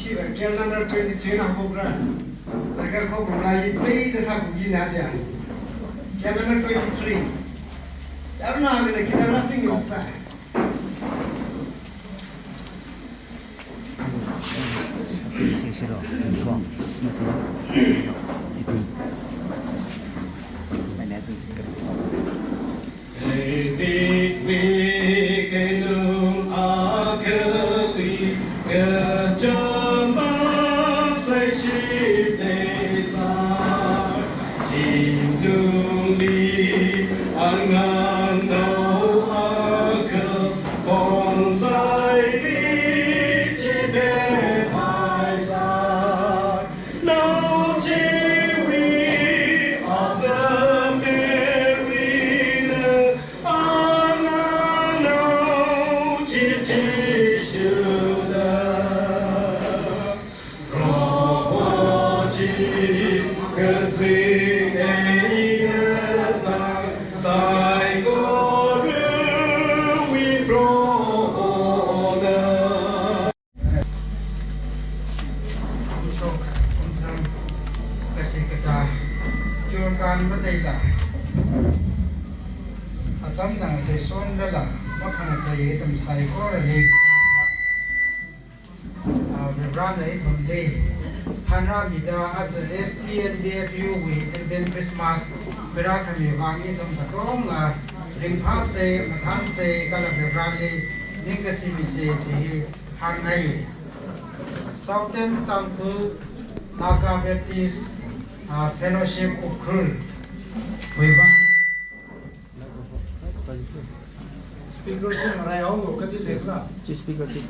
是吧？叫那么对的钱拿不着，那个可不来，没得啥不给拿着。叫那么23，要拿个的，给他那single side。谢谢了，真爽，那个几度？ไม่แน่ตื่นกันการไม่ได้ละตั้งแต่ใจซ้อนแล้วล่ะว่าขณะใจตั้งใส่ก็เลยร้านไหนทำดีท่านราบิดาอาจจะ STNBFU วิเป็นคริสต์มาสเวลาขมีวางนี้ทำกระต้องละริมพาเซมาทานเซก็ละเป็นร้านนี้นี่ก็สิมีเซจีห่างไง Southern ตั้งคือนาคาเบติสfellowship Ukhrul Speaker से मराया हो वो कभी देखना स्पीकर की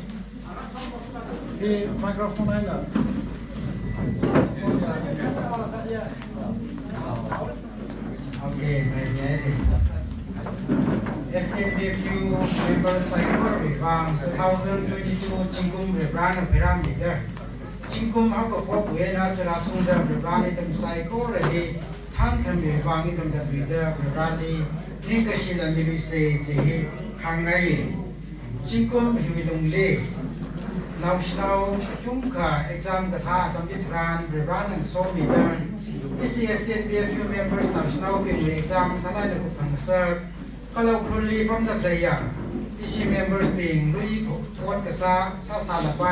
ये माइक्रोफोन है ना Okay, STNBFU members cycle reform 2022 Jingkum Rebran Pyramid Jingkum เขาก็พบเวลาจะราสูงเดิมเรื่องนี้ทำไซโก้เลยท่านทำอยู่ฟังนี่ทำดับเบิลเดิมเรื่องนี้นี่ก็สิ่งที่มีเศษที่ห่างไงJingkum อยู่ตรงเล่เราจุ่มขาเอ็กซามกระทาทำวิธีการเรื่องนั้นโซมีเดิมที่ STNBFU members เราเป็นเอ็กซามท่านได้ในผู้พังเซิร์ฟก็เราครุลีพร้อมดับได้ยังที่ members เป็นลุยโคตรกระซ่าซาละไป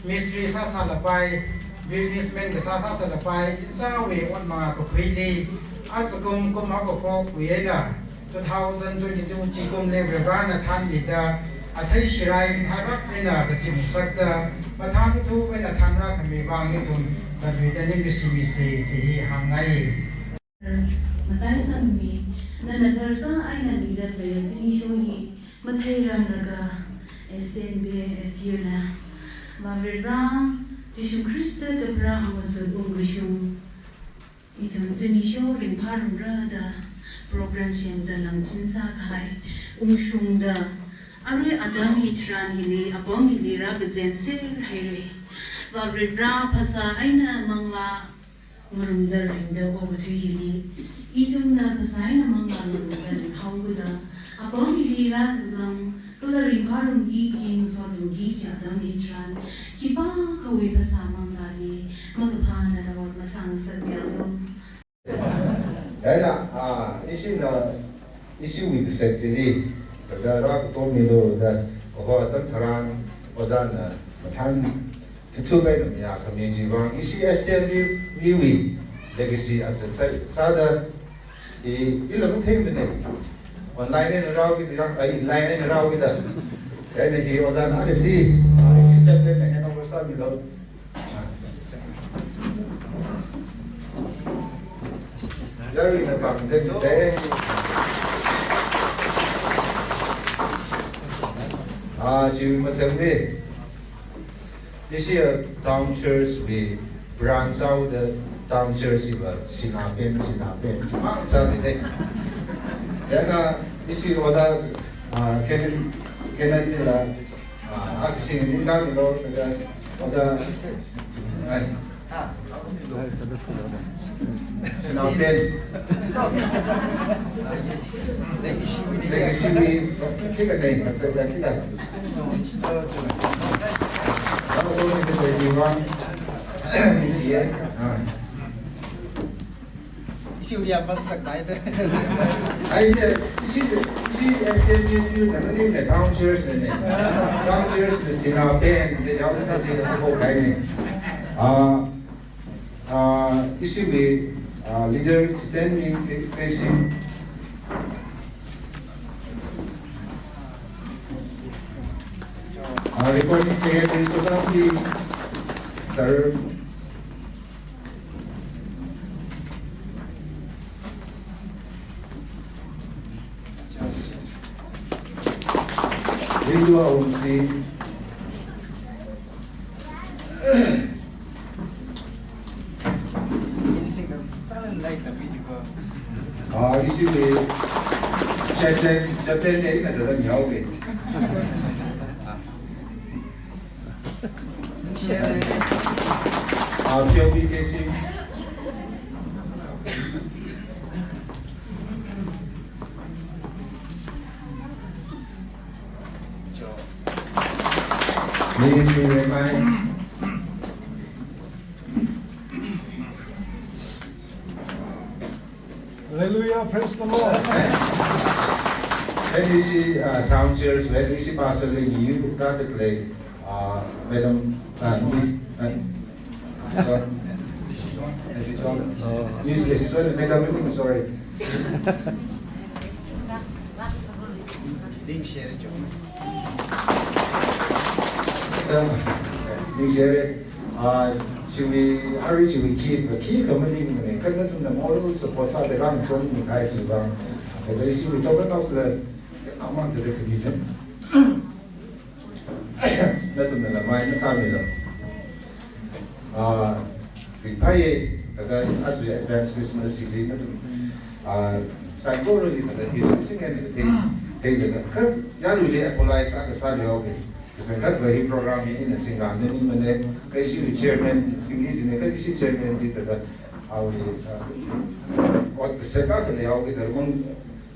Mystery ซาซาละไป businessman ก็ซาซาละไปเจ้าเววันมาก็คุยดีอาจจะกุมเขาก็พบเวน่ะ2022จีกุมในบริบาลท่านลิดาอาทิตย์ชิรายเป็นทารักเป็นก็จิมสักตาประธานที่ทูเป็นท่านรักมีบางนิทุนแต่ดูแต่นี่ก็สิมีเสียที่ห่างไงมาได้สันมีนั่นแหละภาษาไอ้นั่นมีแต่เลยจะมีช่วงนี้มาเทียมแล้วก็ STNBFU นะมาเวลาที่ชุมคริสต์กับพระมาสู่องค์ชุมอีทั้งจะมีช่วงเรื่องพารุนราดาโปรแกรมเช่นเดิมจินสักให้องค์ชุมดาอะไรอาจจะมีทรานฮิลีอาบอมิลีราเกษมเซลให้เลยว่าเวลาภาษาไอ้นั่นมังลามรุนเดอร์อินเดอร์โอเวอร์ทูฮิลีอีทั้งนั้นภาษาไอ้นั่นมังลามรุนเดอร์เขาก็ดาอาบอมิลีราสังสังก็เลยริมพารุนกีจิงสวัสดีกีอาจจะมีทรานที่บ้าเขาวิภาษามังลาลีมักพานนั่นเราภาษาสักอย่างนึงได้ละอีสิ่งนั้นอีสิ่งวิเศษที่นี่แต่เราตัวมีดูแต่ก็ต้องทำงานอาจารย์มาทำที่ช่วยกันเนี่ยทำยังไงบ้างอีสิ่ง STNBFU เด็กสิอาจจะสาดอีหลังเทมเนี่ยออนไลน์เนี่ยเราคิดว่าไอ้ไลน์เนี่ยเราคิดว่าไอ้เนี่ยที่อาจารย์อาจจะสิจับเป็นเนี่ยเราภาษามีเราVery important thing to say. This year, town church we branch out the town church in Sinapen. Then this year was Kennedy acting in Canada was Sinapen. Legacy, kita 都是这个地方，理解啊。siêu đẹp vẫn sạch đấy đấy. Ai thế, STNBFU咱们那边当学生呢，当学生是那边在小的是后开呢，一些为leader standing facing。Recording secretary totally serve. Video oversee. Issue with Japan này là rất nhiều về. Purification. Hallelujah, praise the Lord. When you see town chairs, when you see Pastor Lee, you practically, Madam Miss Madam, sorry. Đinh share cho. Đinh share. Should we keep committing because that's the model supports how they run from the guys who run. But I see we talk about the amount of the condition. That's on the mind of family. We pay as we advance Christmas city. Psychology that he's sitting and take the Yalu apologize at the study. Because very programming in a single minute, because you chairman, singing in the case chairman, what the second they all get their own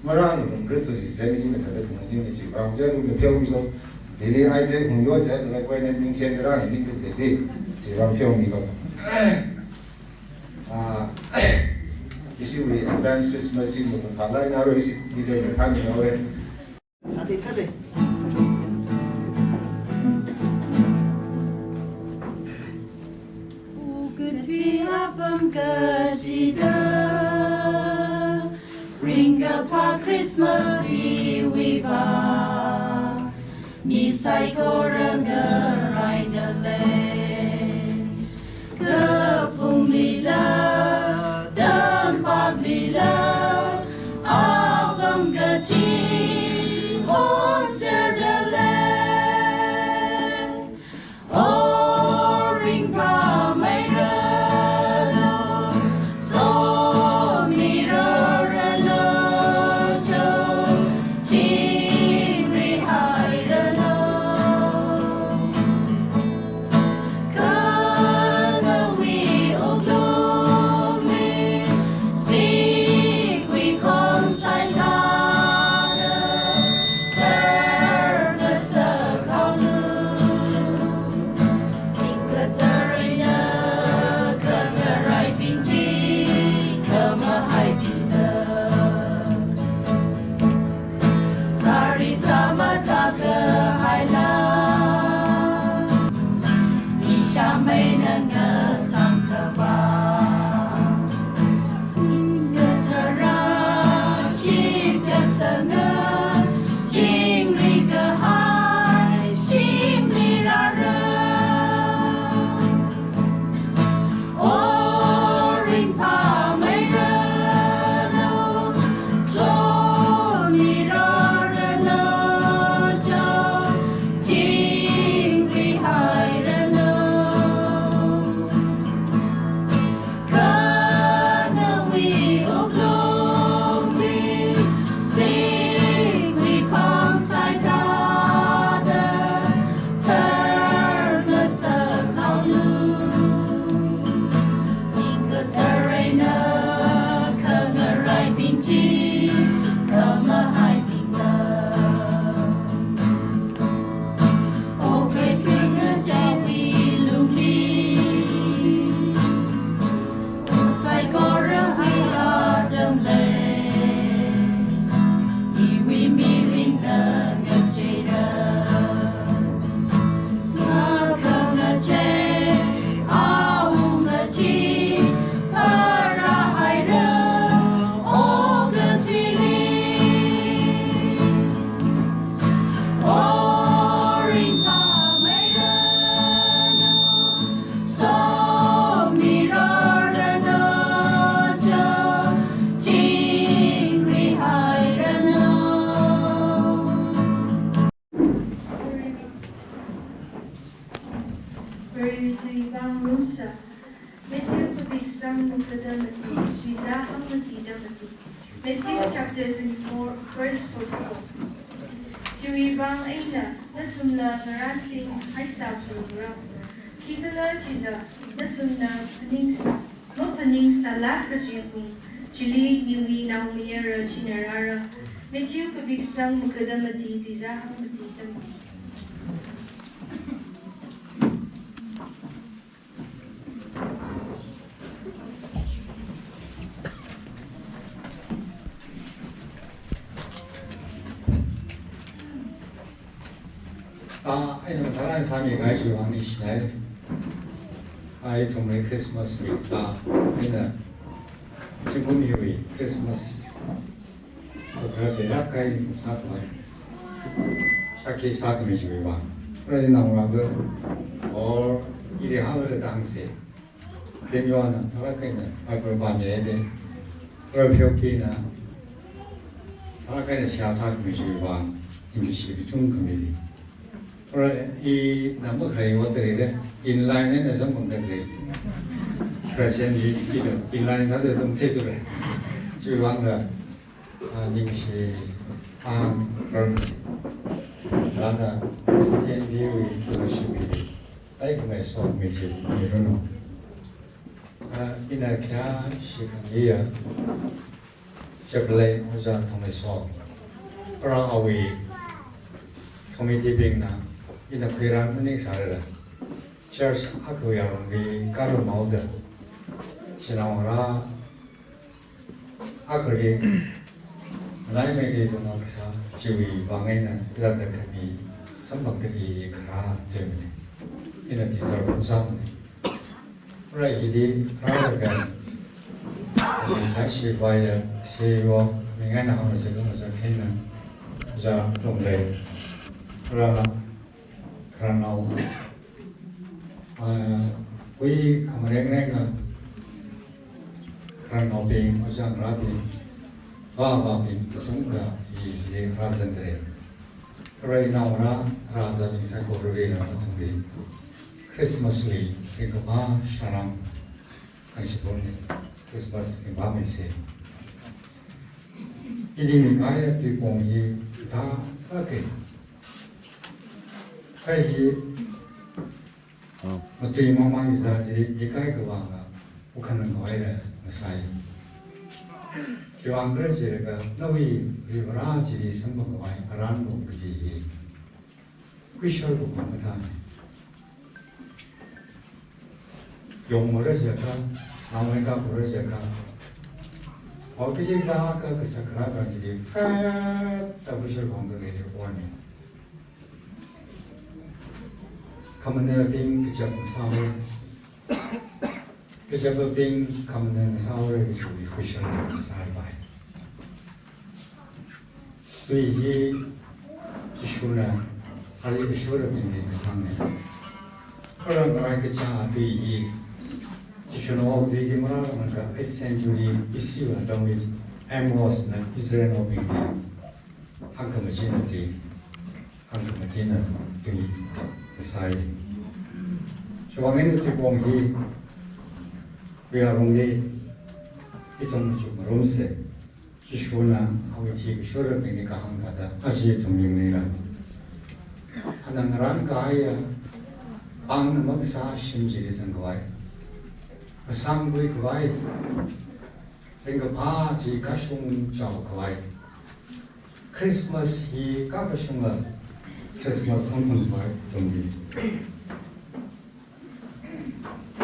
Moran and British in the community. I'm telling you, Pilgrim, the Isaac, who was at the way and send around and think they did. I'm telling you. Issue with advanced Christmas in the Palai, now is it coming away? Ring apart Christmas Eve with a Misai Ranger Rider Lane Kapung Lila Dan Bag Lila Abang Gaji On Serdale Oh Ring Pa Mayra Beriti bang Musa, Matthew Kubisam Mukadamati, Shizahamati Damati, Matthew chapter 24, verse 44. Jui bang Aina, Natumla Marathi, Aisa Pura, Kidala Chida, Natumla Paningsa, Mopaningsa Lakajimi, Chili, Yumi, Naumira, Chinarara, Matthew Kubisam Mukadamati, Shizahamati Damati. 다른 사람이 가지고 왕이 시나요? 아이 정말 크리스마스 위다. 근데 지금 이후에 크리스마스 그렇게 약간 사건 샤키 사건이 지금 와. 그러지 나오라고 이리 하늘의 당시 대묘하는 다락에는 발굴 밤에 돼. 그걸 배웠기나 다락에는 시야사건이 지금 와. 인기시기 중금이 이 남북 해외들에게 인라인에 전문가들이 그러시니 인라인 사들 좀 제대로 지방의 닝시 그런 나나 STNBFU 그것이 아이금의 소음이지 이러노 이나캬 시간이야 저블레 호자 통해서 그러하위 코미디 빙나 이나 그런 분이 살아라. church 학교야 우리 가로 모드 지나오라 학교리 나이메게 좀 막사 지위 방에는 이라다 그비 선박들이 가라 때문에 이나 디서 감사합니다. 그래 이디 그러니까 다시 봐야 세워 내가 나오는 지금 어서 했는 자 동네 그러나 우리 가만히가 그러나 비 어장 라비 바바비 중가 이 라선들에 그러이 나오나 라자비 사고르리는 어떤게 크리스마스에 이거 봐 사랑 당시 보내 크리스마스 밤에세 이름이 가야 비공이 다 하게 가야지 어떻게 망망이 사람들이 이까이 그와가 북한은 거에 사이 교황 그러지가 너희 리브라지리 선거가 많이 바라는 거 그지 그셔고 겁니다 용모를 제가 나무가 부를 제가 그지가 아까 그 사크라가지리 팍 부실 공부를 해서 원해 가문의 빙 그저 사월 그저 빙 가문의 사월을 우리 구셔를 살아봐요. 또 이게 기슈나 아리 구셔를 빙빙 하네. 그런 거랑 그자 또 이게 기슈나 어디게 말하면 그 에센츄리 이슈와 동리 에모스나 이스라엘 빙빙 한꺼번에 지는데 한꺼번에 되는 이 사이 조항에는 공기 위아롱이 이동 좀 롬세 지슈나 아위티 쇼를 보니까 한가다 아시 동명이라 하나나란 가야 방 먹사 심지리 선거와이 상부의 그와이 랭가 바지 가숑 자오 그와이 크리스마스 이 까가숑가 크리스마스 상품과 동기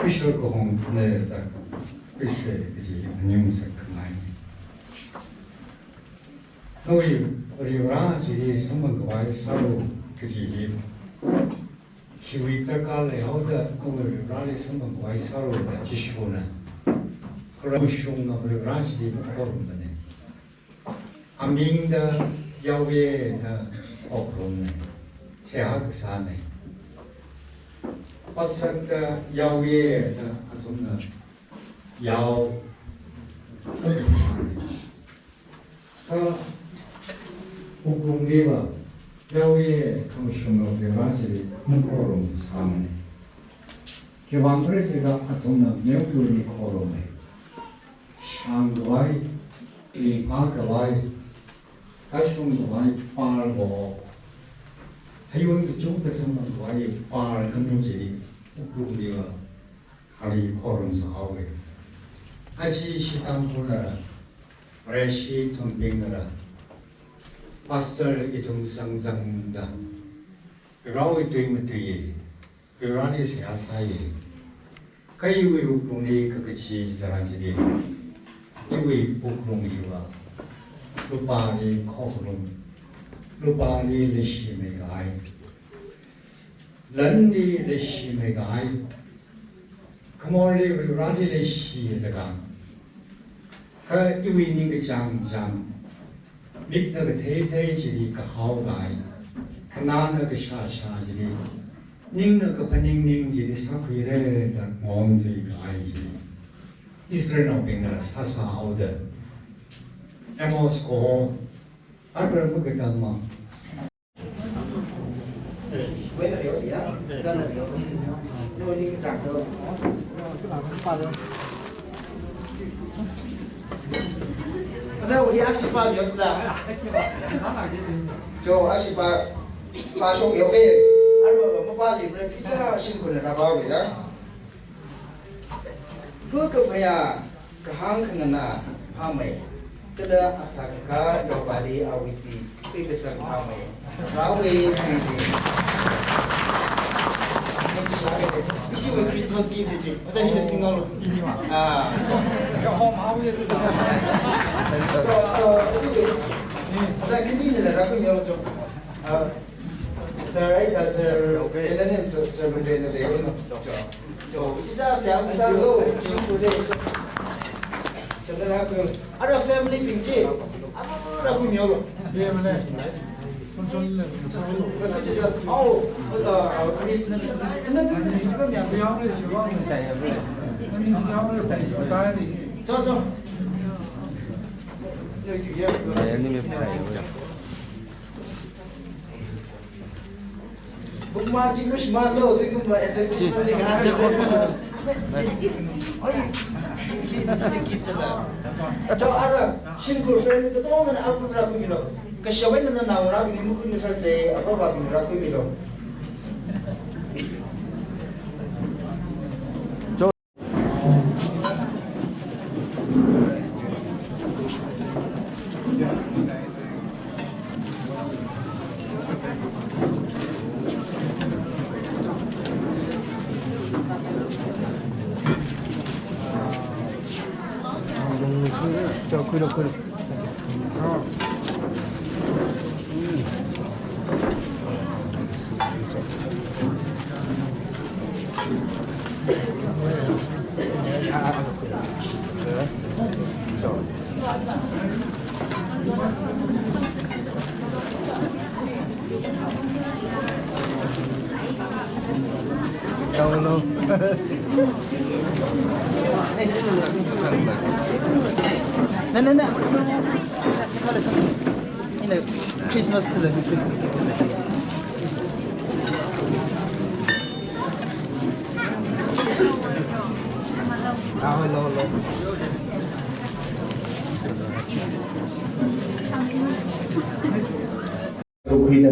피셜 거홍 내다 피셜 그지 안녕색 그만 우리 오라지 선물과 사로 그지 희위 때깔에 어디 오늘 라리 선물과 사로다 지시고는 그런 슝나 우리 오라지 모르는데 아밍다 야외다 그렇네 제학 사네 버섯다 야외다 아줌나 야오 서 우공리와 야외 통신의 대화질이 공포로 사네 개방 프레스가 동남 명분이 코로네 샹그와이 리파그와이 가숑그와이 빨고 하이원도 중대성만과의 빨 금융질이 우크루리가 아리 코론서 하오게 아시 시당 불나라 레시 통빙나라 바설 이동상장다 라오이 되면되게 라리 세아사이 가이위 우크루니 그것이 지다라지리 이위 우크루니와 루파니 코크룸 루파니 레시메가이 런니 레시메가이 그몰리 라니 레시에다가 그 이위닝 그 장장 밑에 그 대대지리 그 하우가이 그 나나 그 샤샤지리 닝나 그 환닝닝지리 사쿠이레다 몸지리 그 아이지리 이스라엘 나오빙나 사사하우드 에모스코 아그런 거 그다음마 Quên là điều gì á? Chân là điều. Rồi đi cái chặt được. Sao vậy? Aksipa điều gì đó? Cho Aksipa pha số kiểu kia. Anh mà pha gì vậy? Thì chắc xin quyền là bao vậy đó. Cứ cái bây giờ cái hàng cái này hàng mấy cái đó asaka đầu bali awiti cái cái sản phẩm mấy rawi busy. Issue with Christmas gift chứ? Macam ini single. Ah. Cái hôm áo vậy thôi. Macam ini ni lah aku nyuruh tu. Sir, right? Sir, ini ni sir benda ni dia. Jo, kita siapa satu tu dia. Contoh aku, ada family pinci. Apa aku nyuruh? Dia mana? 손손 그치 어우 크리스는 근데 지금 야 비양을 지방을 비양을 따야 돼. 저저 여기 뒤에 사장님의 파예요. 북마 지금 심한로 지금 뭐 애들 크리스마스 하는데 저 알아 신고 프렌드 또 오면 아프더라고 밀어 그 시험에는 나오라 그냥 무슨 살세 아빠가 밀어라고 밀어 저 그래. No. No. Ini Christmas tu lah Christmas. No.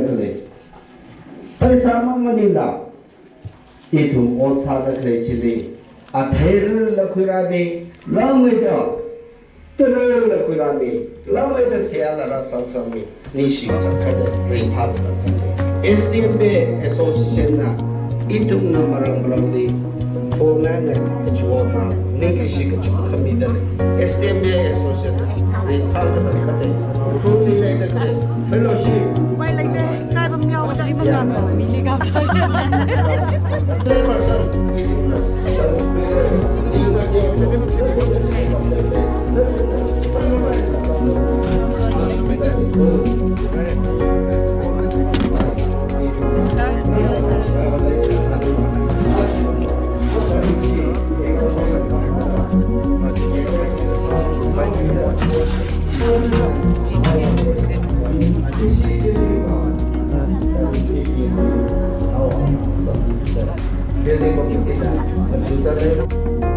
그래. 설사망만이다. 이두 오사다 그래지리. 아 대를 넣고라니 너무죠. 뜰을 넣고라니 너무죠. 세알라라 선성이 니시작하는 리파드. STNBFU 이쪽 넘어랑 그런데 보면은 좋아나 내기시가 축하합니다. STNBFU 리파드 같은 소리를 그래. 펠로시 quay lấy thế cai bầm nhau cho linh ngàn mg music committee na,